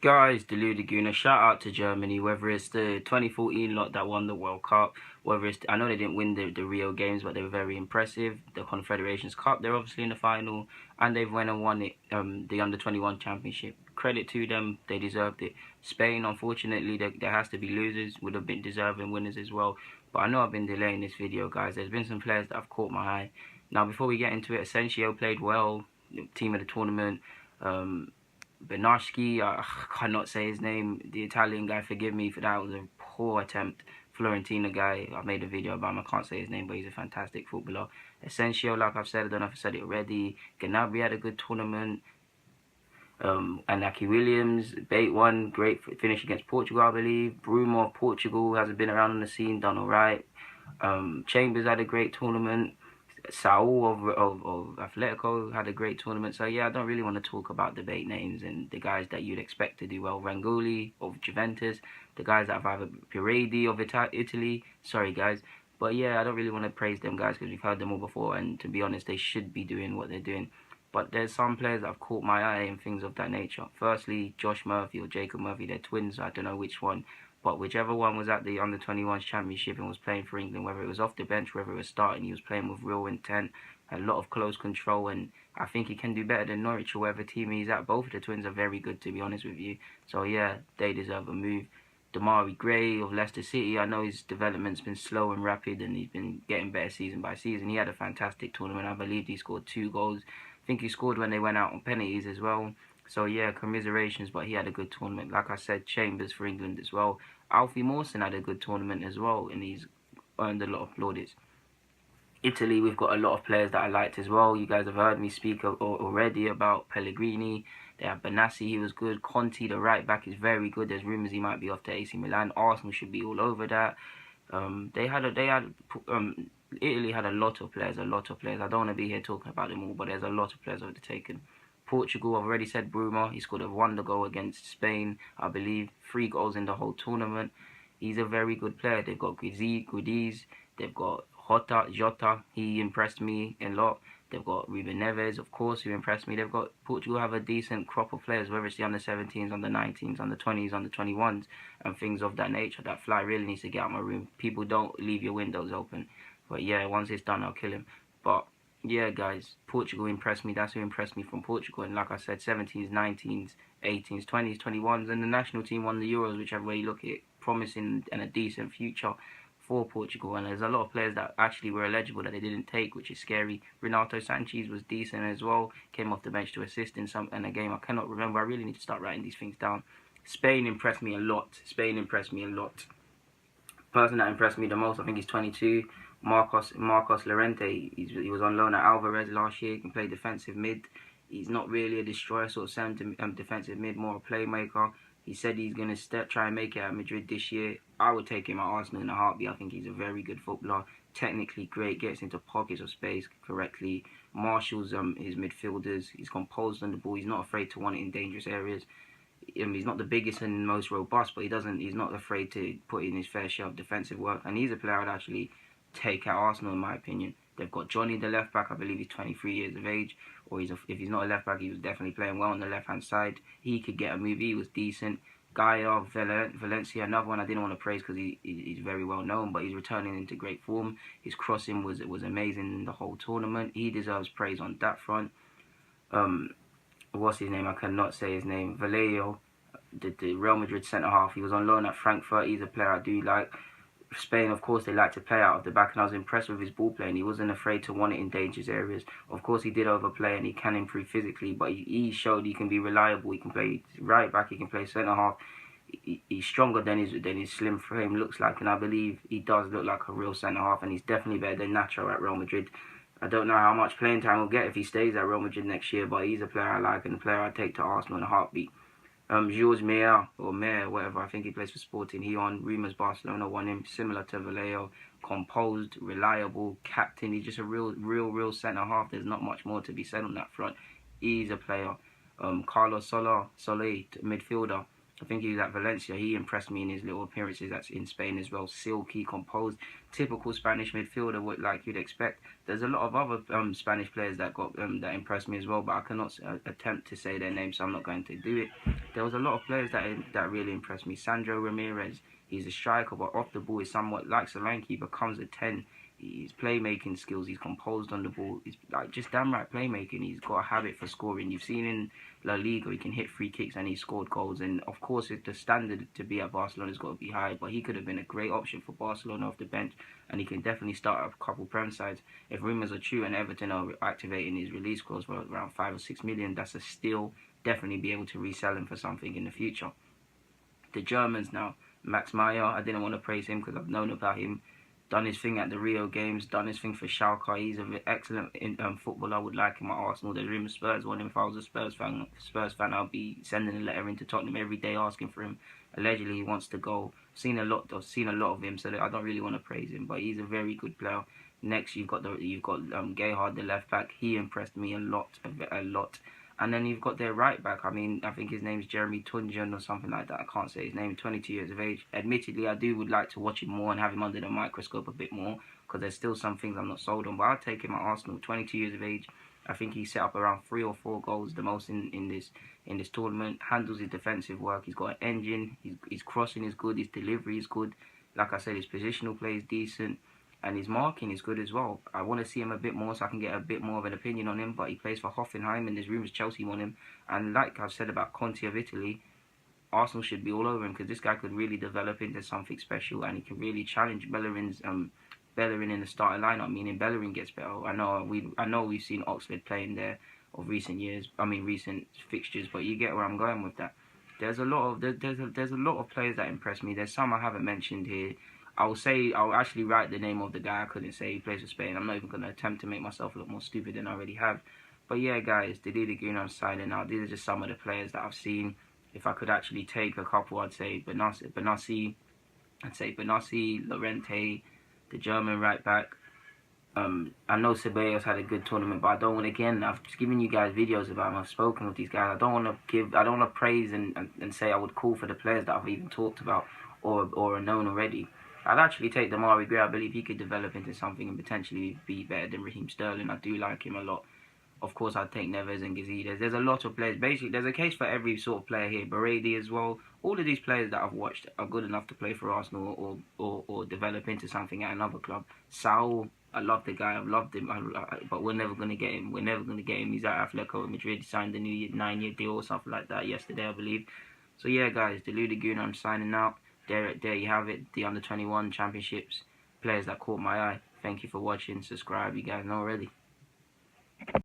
Guys, Deluded Guna, shout out to Germany, whether it's the 2014 lot that won the World Cup, whether it's, I know they didn't win the Rio games, but they were very impressive. The Confederations Cup, they're obviously in the final, and they've went and won it, the Under-21 Championship. Credit to them, they deserved it. Spain, unfortunately, there has to be losers, would have been deserving winners as well. But I know I've been delaying this video, guys. There's been some players that have caught my eye. Now, before we get into it, Asensio played well, team of the tournament. Benashki, I cannot say his name. The Italian guy, forgive me for that. It was a poor attempt. Florentina guy, I made a video about him. I can't say his name, but he's a fantastic footballer. Asensio, like I've said, I don't know if I said it already. Gnabry had a good tournament. And Aki Williams, bait one, great finish against Portugal, I believe. Bruno of Portugal hasn't been around on the scene, done all right. Chambers had a great tournament. Saul of Atletico had a great tournament. So yeah, I don't really want to talk about the bait names and the guys that you'd expect to do well. Rangoli of Juventus, the guys that have either Piredi of Italy. Sorry guys, but yeah, I don't really want to praise them guys because we've heard them all before, and to be honest, they should be doing what they're doing. But there's some players that have caught my eye and things of that nature. Firstly, Josh Murphy or Jacob Murphy, they're twins. I don't know which one. But whichever one was at the Under-21s Championship and was playing for England, whether it was off the bench, whether it was starting, he was playing with real intent, a lot of close control, and I think he can do better than Norwich or whatever team he's at. Both of the twins are very good, to be honest with you. So yeah, they deserve a move. Damari Gray of Leicester City, I know his development's been slow and rapid, and he's been getting better season by season. He had a fantastic tournament. I believe he scored 2 goals. I think he scored when they went out on penalties as well. So yeah, commiserations, but he had a good tournament. Like I said, Chambers for England as well. Alfie Mawson had a good tournament as well, and he's earned a lot of plaudits. Italy, we've got a lot of players that I liked as well. You guys have heard me speak already about Pellegrini. They have Benassi, he was good. Conti, the right back, is very good. There's rumours he might be off to AC Milan. Arsenal should be all over that. Italy had a lot of players, I don't want to be here talking about them all, but there's a lot of players overtaken. Portugal, I've already said Bruno. He scored a wonder goal against Spain, I believe. 3 goals in the whole tournament. He's a very good player. They've got Guidiz. They've got Jota. He impressed me a lot. They've got Ruben Neves, of course, who impressed me. They've got Portugal have a decent crop of players, whether it's the under-17s, under-19s, under-20s, under-21s, and things of that nature. That fly really needs to get out of my room. People, don't leave your windows open. But yeah, once it's done, I'll kill him. But yeah, guys, Portugal impressed me. That's who impressed me from Portugal. And like I said, 17s, 19s, 18s, 20s, 21s, and the national team won the Euros, whichever way you look at it. Promising and a decent future for Portugal. And there's a lot of players that actually were eligible that they didn't take, which is scary. Renato Sanchez was decent as well. Came off the bench to assist in a game I cannot remember. I really need to start writing these things down. Spain impressed me a lot. Person that impressed me the most, I think he's 22. Marcos Llorente. He was on loan at Alvarez last year. He can play defensive mid. He's not really a destroyer, sort of defensive mid, more a playmaker. He said he's going to try and make it at Madrid this year. I would take him at Arsenal in a heartbeat. I think he's a very good footballer. Technically great, gets into pockets of space correctly. Marshals his midfielders. He's composed on the ball. He's not afraid to want it in dangerous areas. He's not the biggest and most robust, but he's not afraid to put in his fair share of defensive work. And he's a player I'd actually take out Arsenal, in my opinion. They've got Johnny, the left back. I believe he's 23 years of age, or if he's not a left back, he was definitely playing well on the left hand side. He could get a move. He was decent. Gaia Valencia, another one I didn't want to praise because he's very well known, but he's returning into great form. His crossing was amazing in the whole tournament. He deserves praise on that front. What's his name? I cannot say his name. Vallejo, the Real Madrid centre half. He was on loan at Frankfurt. He's a player I do like. Spain, of course, they like to play out of the back, and I was impressed with his ball playing. He wasn't afraid to want it in dangerous areas. Of course, he did overplay and he can improve physically, but he showed he can be reliable. He can play right back, he can play centre half. He's stronger than his slim frame looks like, and I believe he does look like a real centre half, and he's definitely better than Nacho at Real Madrid. I don't know how much playing time he'll get if he stays at Real Madrid next year, but he's a player I like and a player I'd take to Arsenal in a heartbeat. Jules Meyer, or Meyer, whatever, I think he plays for Sporting. He on rumours Barcelona won him, similar to Vallejo. Composed, reliable, captain. He's just a real centre half. There's not much more to be said on that front. He's a player. Carlos Soler, midfielder. I think he was at Valencia. He impressed me in his little appearances that's in Spain as well. Silky, composed, typical Spanish midfielder, what like you'd expect. There's a lot of other Spanish players that got that impressed me as well, but I cannot attempt to say their names, so I'm not going to do it. There was a lot of players that really impressed me. Sandro Ramirez, he's a striker, but off the ball is somewhat like Solanke. He becomes a 10. His playmaking skills, he's composed on the ball. He's like just damn right playmaking. He's got a habit for scoring. You've seen in La Liga, he can hit free kicks and he scored goals. And of course, the standard to be at Barcelona has got to be high. But he could have been a great option for Barcelona off the bench, and he can definitely start up a couple Prem sides. If rumours are true and Everton are activating his release clause for around 5 or 6 million, that's a steal. Definitely be able to resell him for something in the future. The Germans now, Max Meyer. I didn't want to praise him because I've known about him. Done his thing at the Rio Games, done his thing for Schalke. He's an excellent footballer. I would like him at Arsenal. There's rumours Spurs want him. If I was a Spurs fan, I'd be sending a letter into Tottenham every day asking for him. Allegedly, he wants to go. I've seen a lot of him, so I don't really want to praise him. But he's a very good player. Next, you've got Gayhard, the left back. He impressed me a lot. And then you've got their right back. I mean, I think his name's Jeremy Tunjan or something like that. I can't say his name. 22 years of age. Admittedly, I would like to watch him more and have him under the microscope a bit more, because there's still some things I'm not sold on. But I'll take him at Arsenal. 22 years of age. I think he set up around 3 or 4 goals, the most in this tournament. Handles his defensive work. He's got an engine. His crossing is good. His delivery is good. Like I said, his positional play is decent. And his marking is good as well. I want to see him a bit more so I can get a bit more of an opinion on him. But he plays for Hoffenheim and there's rumours Chelsea want him. And like I've said about Conte of Italy, Arsenal should be all over him, because this guy could really develop into something special and he can really challenge Bellerin's Bellerin in the starting lineup. Meaning Bellerin gets better. I know we've seen Oxford playing there of recent fixtures, but you get where I'm going with that. There's a lot of players that impress me. There's some I haven't mentioned here. I'll actually write the name of the guy I couldn't say. He plays for Spain. I'm not even going to attempt to make myself look more stupid than I already have. But yeah, guys, the Laguna I'm signing out. These are just some of the players that I've seen. If I could actually take a couple, I'd say Benassi, Lorente, the German right back. I know Ceballos had a good tournament, but I don't want, again, I've just given you guys videos about him. I've spoken with these guys. I don't want to praise and say I would call for the players that I've even talked about or are known already. I'd actually take Demarai Gray. I believe he could develop into something and potentially be better than Raheem Sterling. I do like him a lot. Of course, I'd take Neves and Gazidis. There's a lot of players. Basically, there's a case for every sort of player here. Berardi as well. All of these players that I've watched are good enough to play for Arsenal or develop into something at another club. Saul, I love the guy. I've loved him. But we're never going to get him. We're never going to get him. He's at Atletico Madrid. Signed a new 9-year deal or something like that yesterday, I believe. So yeah, guys, the Laguna, I'm signing out. There you have it, the Under-21 Championships, players that caught my eye. Thank you for watching. Subscribe, you guys know already.